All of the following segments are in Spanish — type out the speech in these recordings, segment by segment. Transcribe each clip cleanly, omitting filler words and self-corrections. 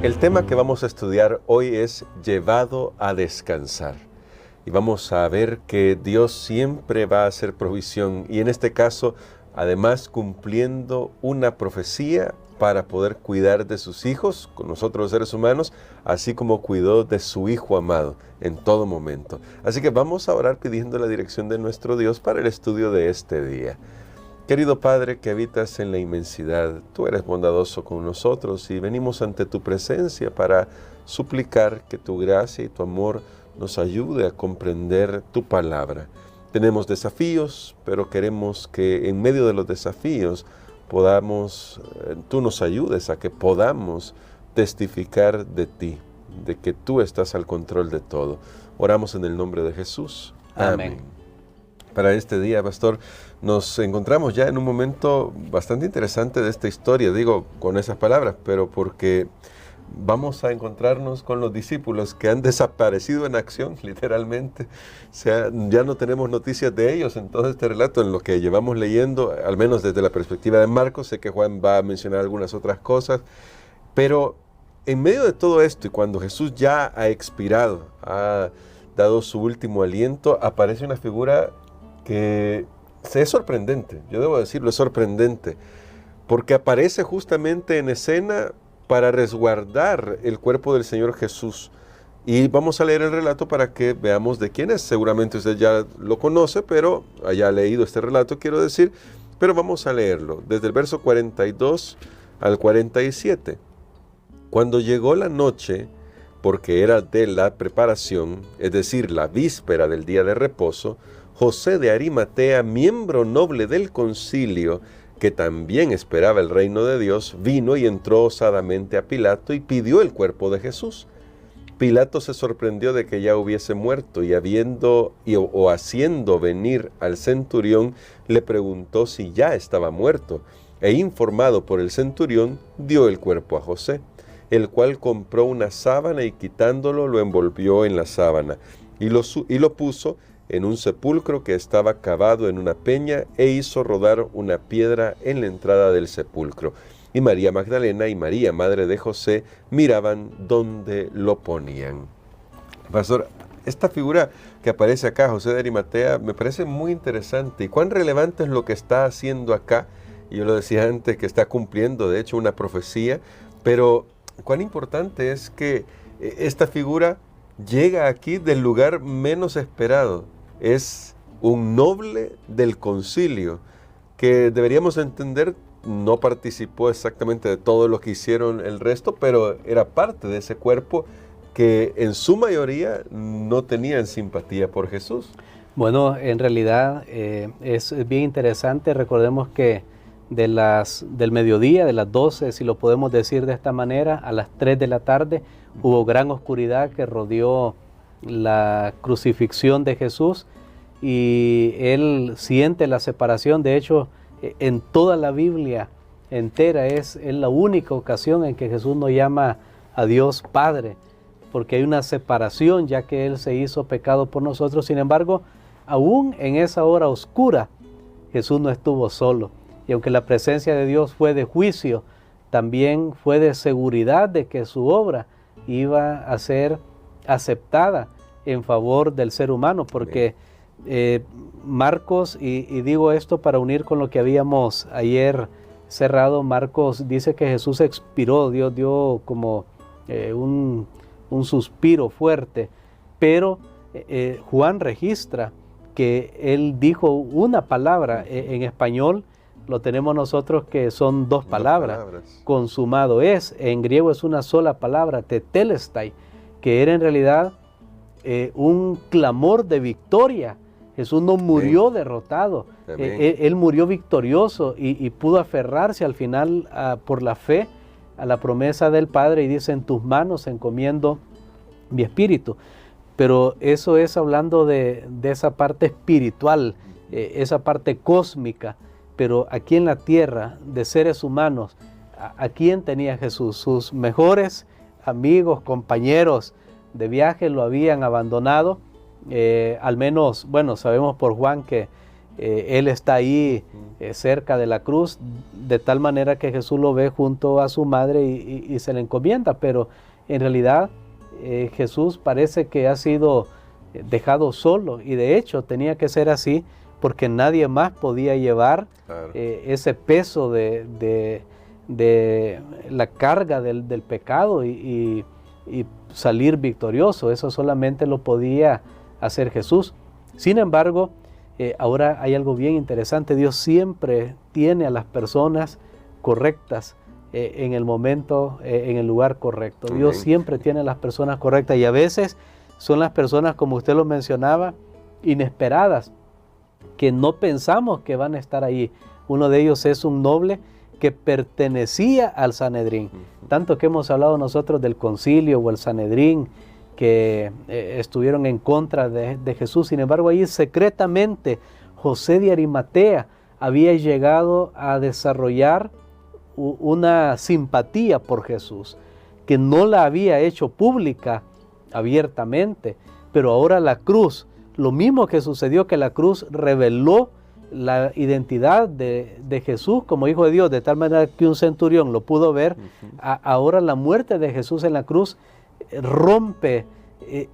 El tema que vamos a estudiar hoy es llevado a descansar. Y vamos a ver que Dios siempre va a hacer provisión y en este caso, además cumpliendo una profecía para poder cuidar de sus hijos, con nosotros los seres humanos, así como cuidó de su Hijo amado en todo momento. Así que vamos a orar pidiendo la dirección de nuestro Dios para el estudio de este día. Querido Padre que habitas en la inmensidad, tú eres bondadoso con nosotros y venimos ante tu presencia para suplicar que tu gracia y tu amor nos ayude a comprender tu palabra. Tenemos desafíos, pero queremos que en medio de los desafíos tú nos ayudes a que podamos testificar de ti, de que tú estás al control de todo. Oramos en el nombre de Jesús. Amén. Para este día, pastor, nos encontramos ya en un momento bastante interesante de esta historia, digo con esas palabras, pero porque vamos a encontrarnos con los discípulos que han desaparecido en acción, literalmente. O sea, ya no tenemos noticias de ellos en todo este relato, en lo que llevamos leyendo, al menos desde la perspectiva de Marcos. Sé que Juan va a mencionar algunas otras cosas, pero en medio de todo esto y cuando Jesús ya ha expirado, ha dado su último aliento, aparece una figura que es sorprendente, yo debo decirlo, es sorprendente, porque aparece justamente en escena para resguardar el cuerpo del Señor Jesús. Y vamos a leer el relato para que veamos de quién es. Seguramente usted ya lo conoce, pero haya leído este relato, quiero decir, pero vamos a leerlo, desde el verso 42 al 47. Cuando llegó la noche, porque era de la preparación, es decir, la víspera del día de reposo, José de Arimatea, miembro noble del concilio, que también esperaba el reino de Dios, vino y entró osadamente a Pilato y pidió el cuerpo de Jesús. Pilato se sorprendió de que ya hubiese muerto y haciendo venir al centurión, le preguntó si ya estaba muerto, e informado por el centurión, dio el cuerpo a José, el cual compró una sábana y quitándolo lo envolvió en la sábana y lo puso en un sepulcro que estaba cavado en una peña e hizo rodar una piedra en la entrada del sepulcro. Y María Magdalena y María, madre de José, miraban dónde lo ponían. Pastor, esta figura que aparece acá, José de Arimatea, me parece muy interesante. ¿Y cuán relevante es lo que está haciendo acá? Yo lo decía antes, que está cumpliendo, de hecho, una profecía, pero cuán importante es que esta figura llega aquí del lugar menos esperado. Es un noble del concilio que deberíamos entender no participó exactamente de todo lo que hicieron el resto, pero era parte de ese cuerpo que en su mayoría no tenían simpatía por Jesús. Bueno, en realidad es bien interesante. Recordemos que del mediodía, de las 12, si lo podemos decir de esta manera, a las 3 de la tarde, hubo gran oscuridad que rodeó la crucifixión de Jesús y él siente la separación. De hecho, en toda la Biblia entera es la única ocasión en que Jesús no llama a Dios Padre, porque hay una separación ya que Él se hizo pecado por nosotros. Sin embargo, aún en esa hora oscura, Jesús no estuvo solo. Y aunque la presencia de Dios fue de juicio, también fue de seguridad de que su obra iba a ser aceptada en favor del ser humano, porque Marcos, y digo esto para unir con lo que habíamos ayer cerrado, Marcos dice que Jesús expiró, Dios dio como un suspiro fuerte, pero Juan registra que él dijo una palabra. En español lo tenemos nosotros que son dos palabras. Consumado es. En griego es una sola palabra, tetelestai, que era en realidad un clamor de victoria. Jesús no murió derrotado, él murió victorioso y pudo aferrarse al final por la fe a la promesa del Padre, y dice: en tus manos encomiendo mi espíritu. Pero eso es hablando de esa parte espiritual, esa parte cósmica. Pero aquí en la tierra, de seres humanos, ¿a quién tenía Jesús? Sus mejores amigos, compañeros de viaje lo habían abandonado. Al menos, bueno, sabemos por Juan que él está ahí cerca de la cruz, de tal manera que Jesús lo ve junto a su madre y se le encomienda, pero en realidad Jesús parece que ha sido dejado solo, y de hecho tenía que ser así porque nadie más podía llevar ese peso de la carga del pecado y salir victorioso. Eso solamente lo podía hacer Jesús. Sin embargo, ahora hay algo bien interesante. Dios siempre tiene a las personas correctas en el momento, en el lugar correcto. Dios siempre tiene a las personas correctas, y a veces son las personas, como usted lo mencionaba, inesperadas, que no pensamos que van a estar ahí. Uno de ellos es un noble que pertenecía al Sanedrín. Tanto que hemos hablado nosotros del concilio o el Sanedrín, que estuvieron en contra de Jesús. Sin embargo, ahí secretamente José de Arimatea había llegado a desarrollar una simpatía por Jesús, que no la había hecho pública abiertamente, pero ahora la cruz, lo mismo que sucedió, que la cruz reveló la identidad de Jesús como Hijo de Dios, de tal manera que un centurión lo pudo ver. Ahora la muerte de Jesús en la cruz rompe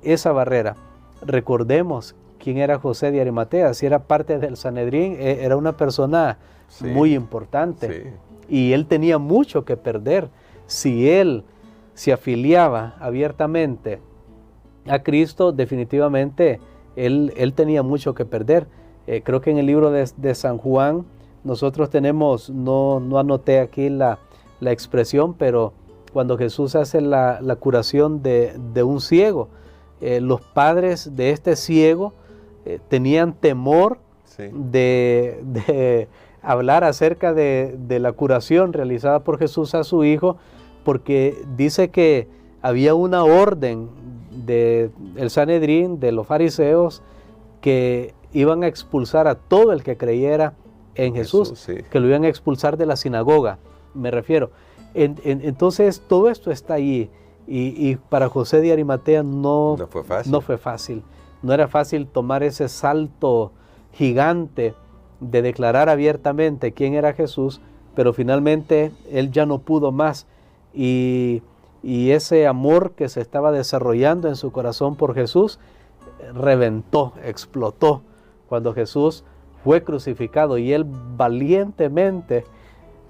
esa barrera. Recordemos quién era José de Arimatea. Si era parte del Sanedrín, era una persona muy importante, y él tenía mucho que perder. Si él se afiliaba abiertamente a Cristo, definitivamente él tenía mucho que perder. Creo que en el libro de San Juan nosotros tenemos, no anoté aquí la expresión, pero cuando Jesús hace la curación de un ciego, los padres de este ciego tenían temor de hablar acerca de la curación realizada por Jesús a su hijo, porque dice que había una orden del Sanedrín, de los fariseos, que iban a expulsar a todo el que creyera en Jesús, que lo iban a expulsar de la sinagoga, me refiero. Entonces todo esto está ahí, y para José de Arimatea no fue fácil. No era fácil tomar ese salto gigante de declarar abiertamente quién era Jesús, pero finalmente él ya no pudo más, y ese amor que se estaba desarrollando en su corazón por Jesús reventó, explotó cuando Jesús fue crucificado, y él valientemente,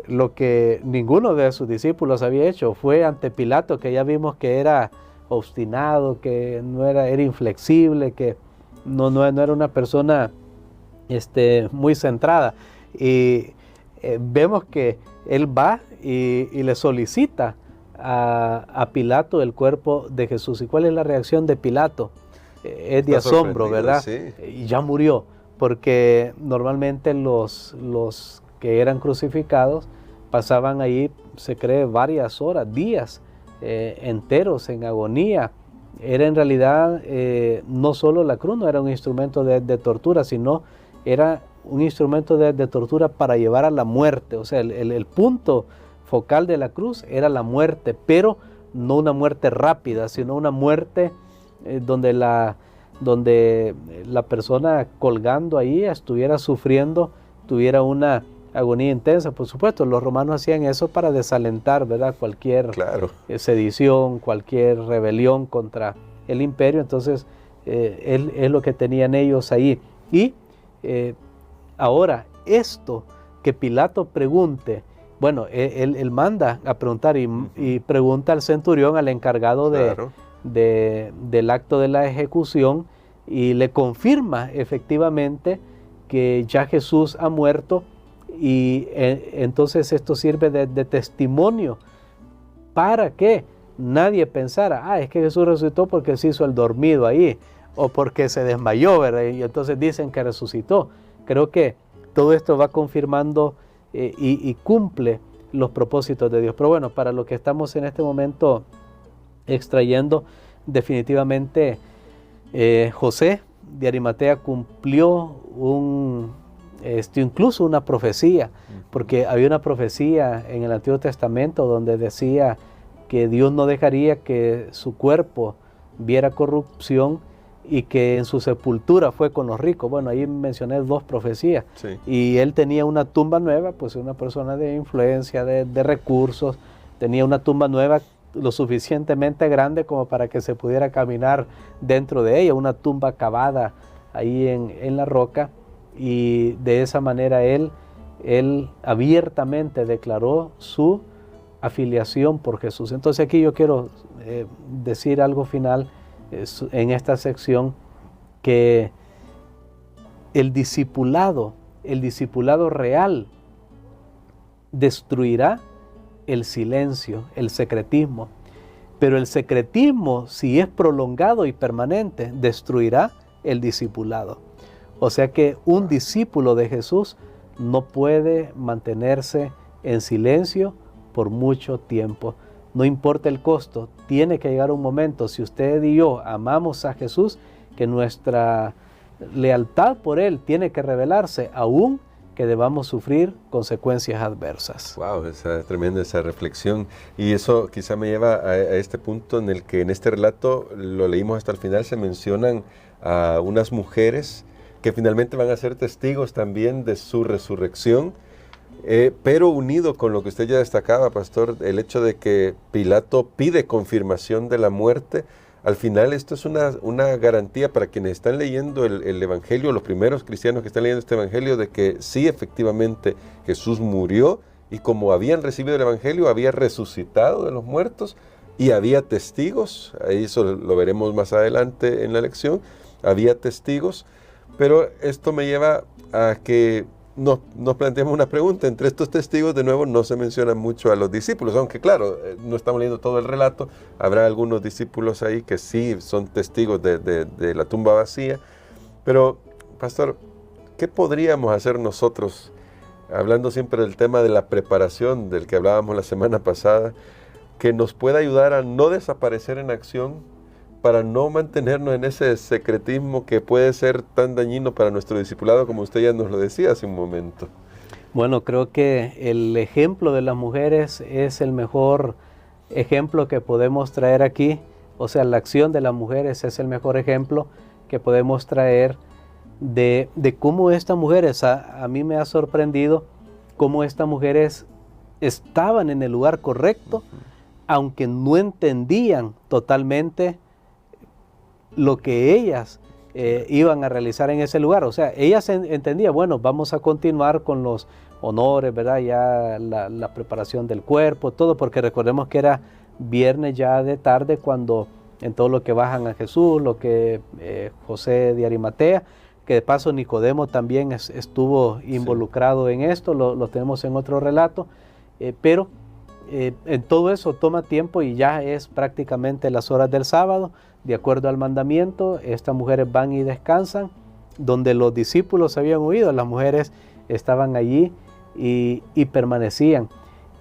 lo que ninguno de sus discípulos había hecho, fue ante Pilato, que ya vimos que era obstinado, que era inflexible, que no era una persona muy centrada, y vemos que él va y le solicita a Pilato el cuerpo de Jesús. ¿Y cuál es la reacción de Pilato? Es de asombro, ¿verdad? Y ya murió, porque normalmente los que eran crucificados pasaban ahí, se cree, varias horas, días enteros en agonía. Era en realidad no solo la cruz, no era un instrumento de tortura, sino era un instrumento de tortura para llevar a la muerte. O sea, el punto focal de la cruz era la muerte, pero no una muerte rápida, sino una muerte donde la persona colgando ahí estuviera sufriendo, tuviera una agonía intensa. Por supuesto, los romanos hacían eso para desalentar, ¿verdad?, cualquier sedición, cualquier rebelión contra el imperio. Entonces, es lo que tenían ellos ahí. Y ahora, esto que Pilato pregunte, bueno, él manda a preguntar y pregunta al centurión, al encargado del acto de la ejecución, y le confirma efectivamente que ya Jesús ha muerto, y entonces esto sirve de testimonio para que nadie pensara, es que Jesús resucitó porque se hizo el dormido ahí, o porque se desmayó, ¿verdad?, y entonces dicen que resucitó. Creo que todo esto va confirmando y cumple los propósitos de Dios. Pero bueno, para lo que estamos en este momento extrayendo, definitivamente José de Arimatea cumplió incluso una profecía, porque había una profecía en el Antiguo Testamento donde decía que Dios no dejaría que su cuerpo viera corrupción, y que en su sepultura fue con los ricos. Bueno, ahí mencioné 2 profecías. Sí. Y él tenía una tumba nueva, pues una persona de influencia, de recursos, tenía una tumba nueva lo suficientemente grande como para que se pudiera caminar dentro de ella, una tumba cavada ahí en la roca, y de esa manera él abiertamente declaró su afiliación por Jesús. Entonces aquí yo quiero decir algo final en esta sección, que el discipulado real destruirá el silencio, el secretismo, pero el secretismo, si es prolongado y permanente, destruirá el discipulado. O sea que un discípulo de Jesús no puede mantenerse en silencio por mucho tiempo. No importa el costo, tiene que llegar un momento, si usted y yo amamos a Jesús, que nuestra lealtad por Él tiene que revelarse, aún que debamos sufrir consecuencias adversas. Wow, tremenda esa reflexión. Y eso quizá me lleva a este punto en el que en este relato, lo leímos hasta el final, se mencionan a unas mujeres que finalmente van a ser testigos también de su resurrección. Pero unido con lo que usted ya destacaba, pastor, el hecho de que Pilato pide confirmación de la muerte, al final esto es una garantía para quienes están leyendo el Evangelio, los primeros cristianos que están leyendo este Evangelio, de que sí, efectivamente, Jesús murió, y como habían recibido el Evangelio, había resucitado de los muertos, y había testigos, ahí eso lo veremos más adelante en la lección, había testigos, pero esto me lleva a que nos planteamos una pregunta. Entre estos testigos, de nuevo, no se menciona mucho a los discípulos, aunque claro, no estamos leyendo todo el relato, habrá algunos discípulos ahí que sí son testigos de la tumba vacía. Pero, pastor, ¿qué podríamos hacer nosotros, hablando siempre del tema de la preparación del que hablábamos la semana pasada, que nos pueda ayudar a no desaparecer en acción, para no mantenernos en ese secretismo que puede ser tan dañino para nuestro discipulado, como usted ya nos lo decía hace un momento? Bueno, creo que el ejemplo de las mujeres es el mejor ejemplo que podemos traer aquí. O sea, la acción de las mujeres es el mejor ejemplo que podemos traer de cómo estas mujeres, a mí me ha sorprendido cómo estas mujeres estaban en el lugar correcto, aunque no entendían totalmente lo que ellas iban a realizar en ese lugar. O sea, ellas entendían, bueno, vamos a continuar con los honores, ¿verdad? Ya la preparación del cuerpo, todo, porque recordemos que era viernes ya de tarde cuando en todo lo que bajan a Jesús, lo que José de Arimatea, que de paso Nicodemo también estuvo involucrado en esto, lo tenemos en otro relato, pero en todo eso toma tiempo y ya es prácticamente las horas del sábado. De acuerdo al mandamiento, estas mujeres van y descansan. Donde los discípulos habían huido, las mujeres estaban allí y permanecían.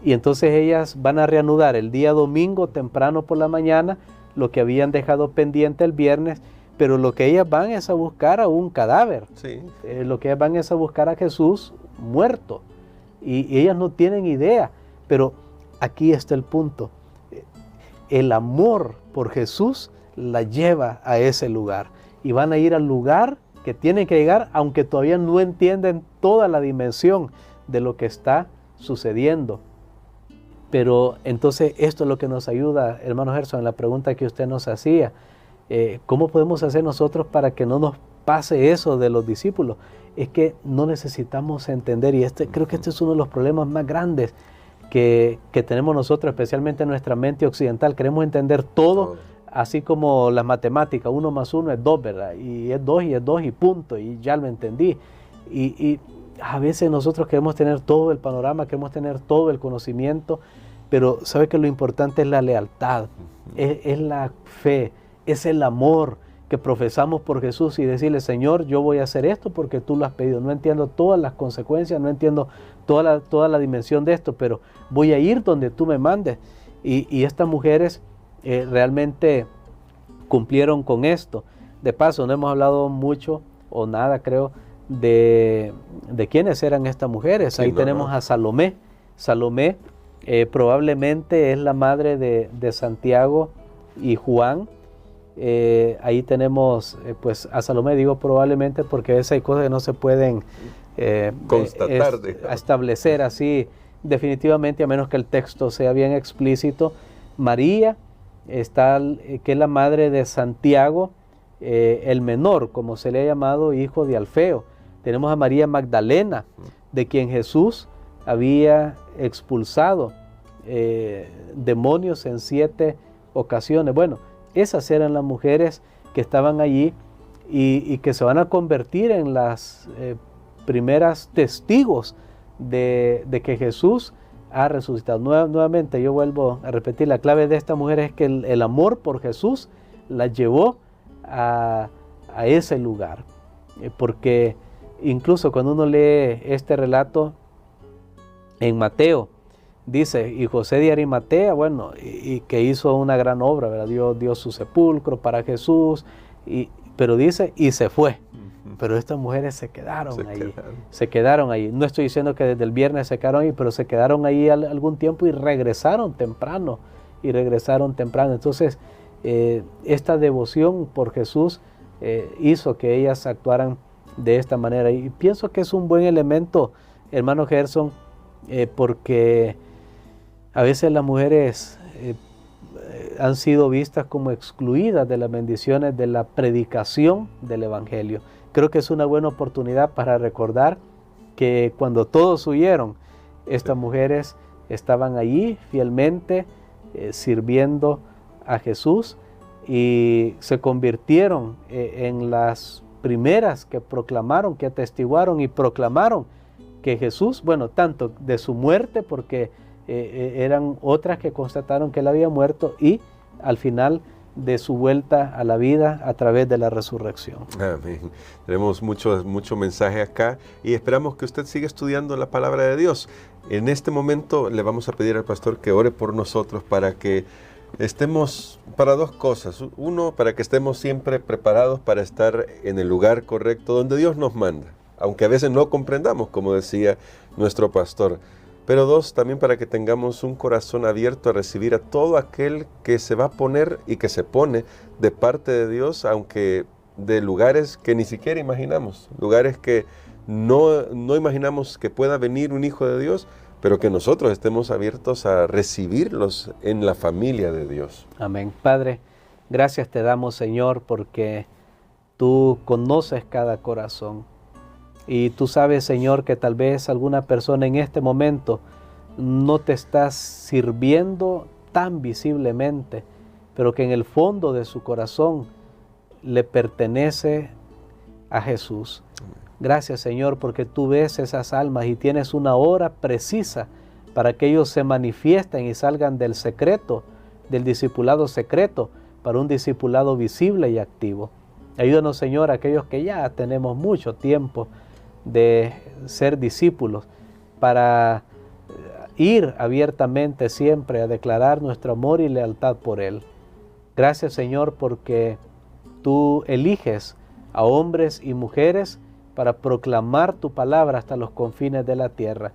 Y entonces ellas van a reanudar el día domingo temprano por la mañana lo que habían dejado pendiente el viernes, pero lo que ellas van es a buscar a un cadáver. Sí. Lo que ellas van es a buscar a Jesús muerto. Y ellas no tienen idea, pero aquí está el punto. El amor por Jesús la lleva a ese lugar y van a ir al lugar que tienen que llegar, aunque todavía no entienden toda la dimensión de lo que está sucediendo. Pero entonces esto es lo que nos ayuda, hermano Gerson, en la pregunta que usted nos hacía. ¿Cómo podemos hacer nosotros para que no nos pase eso de los discípulos? Es que no necesitamos entender, y creo que este es uno de los problemas más grandes que tenemos nosotros, especialmente en nuestra mente occidental. Queremos entender todo, así como las matemáticas, 1 más 1 es 2, ¿verdad? Y es 2 y punto, y ya lo entendí. Y a veces nosotros queremos tener todo el panorama, queremos tener todo el conocimiento, pero ¿sabe que lo importante es la lealtad? Es la fe, es el amor que profesamos por Jesús y decirle, Señor, yo voy a hacer esto porque tú lo has pedido. No entiendo todas las consecuencias, no entiendo toda la dimensión de esto, pero voy a ir donde tú me mandes. Y estas mujeres realmente cumplieron con esto. De paso, no hemos hablado mucho o nada, creo, de quiénes eran estas mujeres. Ahí tenemos a Salomé. Salomé probablemente es la madre de Santiago y Juan, Ahí tenemos pues a Salomé, digo probablemente porque a veces hay cosas que no se pueden constatar, establecer así definitivamente, a menos que el texto sea bien explícito. María está, que es la madre de Santiago, el menor, como se le ha llamado, hijo de Alfeo. Tenemos a María Magdalena, de quien Jesús había expulsado demonios en 7 ocasiones. Bueno, esas eran las mujeres que estaban allí y que se van a convertir en las primeras testigos de que Jesús ha resucitado. Nuevamente yo vuelvo a repetir, la clave de esta mujer es que el amor por Jesús la llevó a ese lugar, porque incluso cuando uno lee este relato en Mateo, dice, y José de Arimatea, bueno, y que hizo una gran obra, ¿verdad? Dio su sepulcro para Jesús, pero dice, y se fue. Pero estas mujeres se quedaron ahí. No estoy diciendo que desde el viernes se quedaron ahí, pero se quedaron ahí algún tiempo y regresaron temprano. Entonces, esta devoción por Jesús hizo que ellas actuaran de esta manera. Y pienso que es un buen elemento, hermano Gerson, porque a veces las mujeres han sido vistas como excluidas de las bendiciones de la predicación del Evangelio. Creo que es una buena oportunidad para recordar que cuando todos huyeron, estas mujeres estaban allí fielmente sirviendo a Jesús y se convirtieron en las primeras que proclamaron, que atestiguaron y proclamaron que Jesús, bueno, tanto de su muerte, porque eran otras que constataron que él había muerto, y al final de su vuelta a la vida a través de la resurrección. Amén. Tenemos mucho mensaje acá y esperamos que usted siga estudiando la palabra de Dios. En este momento le vamos a pedir al pastor que ore por nosotros para que estemos, para 2 cosas. Uno, para que estemos siempre preparados para estar en el lugar correcto donde Dios nos manda, aunque a veces no comprendamos, como decía nuestro pastor. Pero 2, también para que tengamos un corazón abierto a recibir a todo aquel que se va a poner y que se pone de parte de Dios, aunque de lugares que ni siquiera imaginamos, lugares que no imaginamos que pueda venir un hijo de Dios, pero que nosotros estemos abiertos a recibirlos en la familia de Dios. Amén. Padre, gracias te damos, Señor, porque tú conoces cada corazón. Y tú sabes, Señor, que tal vez alguna persona en este momento no te está sirviendo tan visiblemente, pero que en el fondo de su corazón le pertenece a Jesús. Gracias, Señor, porque tú ves esas almas y tienes una hora precisa para que ellos se manifiesten y salgan del secreto, del discipulado secreto, para un discipulado visible y activo. Ayúdanos, Señor, a aquellos que ya tenemos mucho tiempo de ser discípulos, para ir abiertamente siempre a declarar nuestro amor y lealtad por Él. Gracias, Señor, porque tú eliges a hombres y mujeres para proclamar tu palabra hasta los confines de la tierra.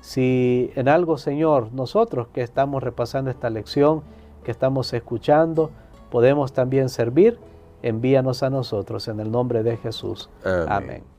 Si en algo, Señor, nosotros que estamos repasando esta lección, que estamos escuchando, podemos también servir, envíanos a nosotros en el nombre de Jesús. Amén. Amén.